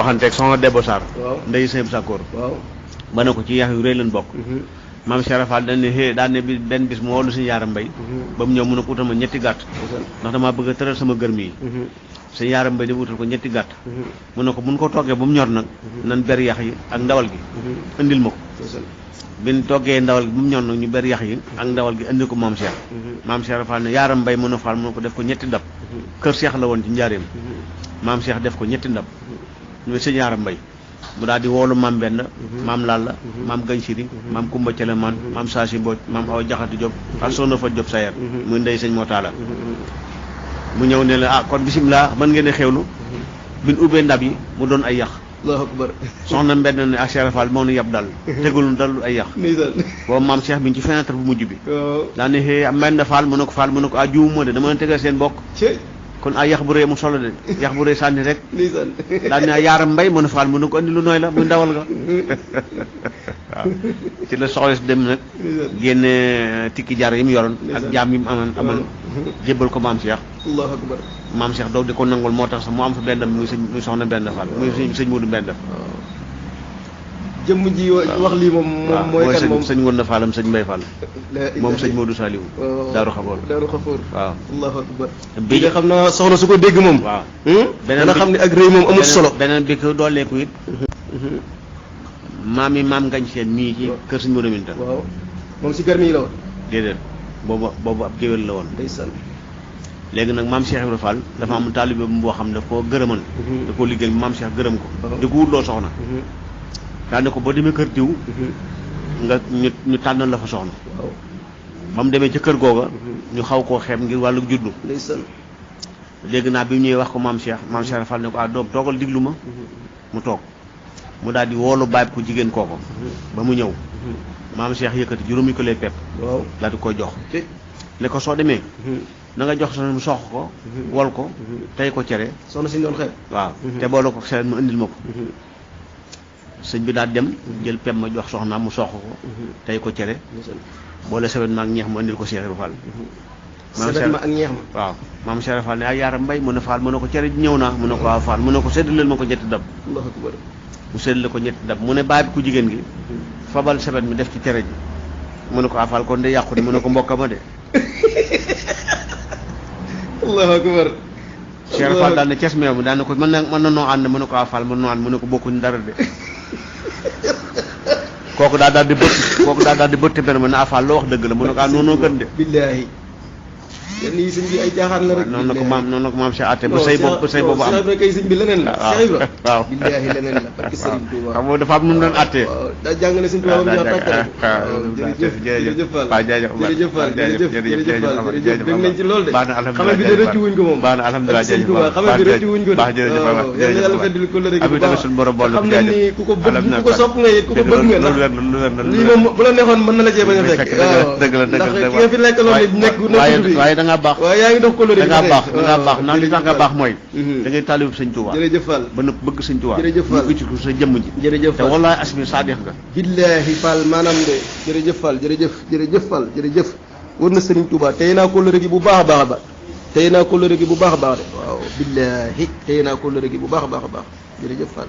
waxanteeg soxna Debbo Sarr waaw ndey sëñ Sakkoor waaw ba ne ko ci yax yu rëy lañ bokk maam Cheikh Fall dañ ne xëy daan ne bi benn bis mu woolu suñu yaaram mbay ba mu ñëw mun a ko utal ma ñetti gàtt ndax damaa bëgg a tëral sama gërëm yi suñu yaaram mbay di wutal ko ñetti gàtt mu ne ko mun ko toggee ba mu ñor nag nan ber yax yi ak ndawal gi indil ma ko bin toggee ndawal gi ba mu ñor nag ñu ber yax yi ak ndawal gi indil ko maam Cheikh maam Cheikh Fall ne yaaram mbay mën a Fall mu ne ko def ko ñetti ndab kër Cheikh la woon ci njaareem maam Cheikh def ko ñetti ndab ñu sëñ yaaram mbay mu daal di woolu maam Benn maam Lalla maam Gañsiri maam Kumba Celemaan maam Saasi Mbooj maam Awa Jaxati Diop ak Soxna Fa Diop Sayer muy ndey sëñ moo taala mu ñëw ne la ah kon bisimilah mën ngeen a xewlu bin ubbee ndab yi mu doon ay yax allahu akbar soxna Mbenn ne ak Cheikh Fall moo nu yab dal tegul dalul ay yax boobu maam Cheikh bi ci fenêtre bu mujj bi daa ne xëy Mbenn Fall mu ne ko ah juumuma de dama leen tegal seen bokk kon ay yax bu rëy mu solo de yax bu rëy sànni rek daal ne yaaram mbay mën a Fall mu ne ko andi lu nooy la muy ndawal nga waaw ci la soxla si dem nag génne tikki jar yi mu yoroon ak jaam yi mu amoon jébbal ko maam Cheikh allahu akbar maam Cheikh doog di ko nangul moo tax sax mu am fa benn muy soxna benn Fall muy sëñ Moodu benn jëmm ji wax lii moom mooy kan moom sëñ Ngounda Fallam sëñ Mbay Fall moom sëñ Modou Saliou Daaru Xafoor waaw allahu akbar bi nga xam naa soxna su ko dégg moom waaw beneen dana xam ne ak rëy moom amul solo beneen bi ko dooleeku it maam yi maam ngañ seen mii ci kër sëñ Modou Minta waaw moom si garmi yi la woon déedéet boobu ab géwél la woon ndeysaan léegi nag maam Cheikh Ibrahima Fall dafa am taalibe boo xam ne daf koo gërëman da koo liggéey bi maam Cheikh gërëm ko di ko wutloo soxna daane ko boo demee kër diw nga ñu tànnal la fa soxna ba mu demee ca kër googa ñu xaw koo xeeb ngir wàllu juddu dégg naa bi mu ñëwee wax ko maam Cheikh Fall ne ko ah doom toogal diglu ma mu toog mu daal di woolu baay ko jigéen kooko ba mu ñëw maam Cheikh yëkkati juróomi ko lay pepp daal di koy jox ne ko soo demee na nga jox soxna mu sox ko wol ko tey ko cere soxna si doon xeeb waaw te boole ko seen mu indil ma ko sëñ bi daal dem jël pem ma jox soxnaam mu sox ko tey ko cere boole sewet ma ak ñeex ma indil ko Cheikh Ibra Fall sewet ma ak ñeex ma waaw maam Cheikh Ibra Fall ne ay yaaram mbay mu ne Fall mu ne ko cere ji ñëw naa mu ne ko waaw Fall mu ne ko séddaleel ma ko ñetti dab allahu akbar mu séddale ko ñetti dab mu ne baay bi ku jigéen gi fabal sewet mi def ci cere ji mu ne ko waaw Fall kon de yàqu de mu ne ko mbokka ma de allahu akbar Cheikh Ibra Fall daal ne ces meew mi daal ne ko mën na noo ànd mu ne ko waaw Fall mën noo ànd mu ne ko bokkuñ dara de kooku daal daal di bëtt benn ma ne Fall loo wax dëgg la mu ne ko noonu gën de billaahi yenn yi sëñ bi ay jaaxaan la rek noonu la ko maam Cheikh atte ba sëy boobu am Cheikh Ibra kay sëñ bi leneen la Cheikh Ibra waaw billaahi leneen la barki Sëriñ Tuuba xam nga dafa am nu mu doon attee daa jàngale sëñ Tuuba ba mu ñor tàkk jërëjëf Fall jërëjëf Fall jërëjëf dégg nañ ci loolu de xamal bi de rëccu wuñ ko moom baax na alhamdulilah sëñ Tuuba xamal bi rëccu wuñ ko de baax jërëjëf yàlla feddil ko lëre gi bu baax suñu borom bool xam nañ ni ku ko bëgg ku ko sopp nga it ku ko bëgg nga lu wér la lii moom bu la neexoon mën na la cee bañ a fekk dëgg la ndax ki nga fi nekk loolu nekk waaye da ngaa baax waaye yaa ngi dox ko lëre da ngaa baax naan li tax nga baax mooy da ngay taalibu sëñ Tuuba jërëjëf Fall ba nag bëgg sëñ Tuuba jërëjëf Fall ñu ko sa jëmm ji jërëjëf te Fall wallaay asmi saadix nga billaahi Fall maanaam de jërëjëf Fall jërëjëf Fall jërëjëf war na sëriñ Tuuba tey naa ko lëre gi bu baax a baax a baax tey naa ko lëre gi bu baax a baax de waaw billaahi tey naa ko lëre gi bu baax a baax a baax jërëjëf Fall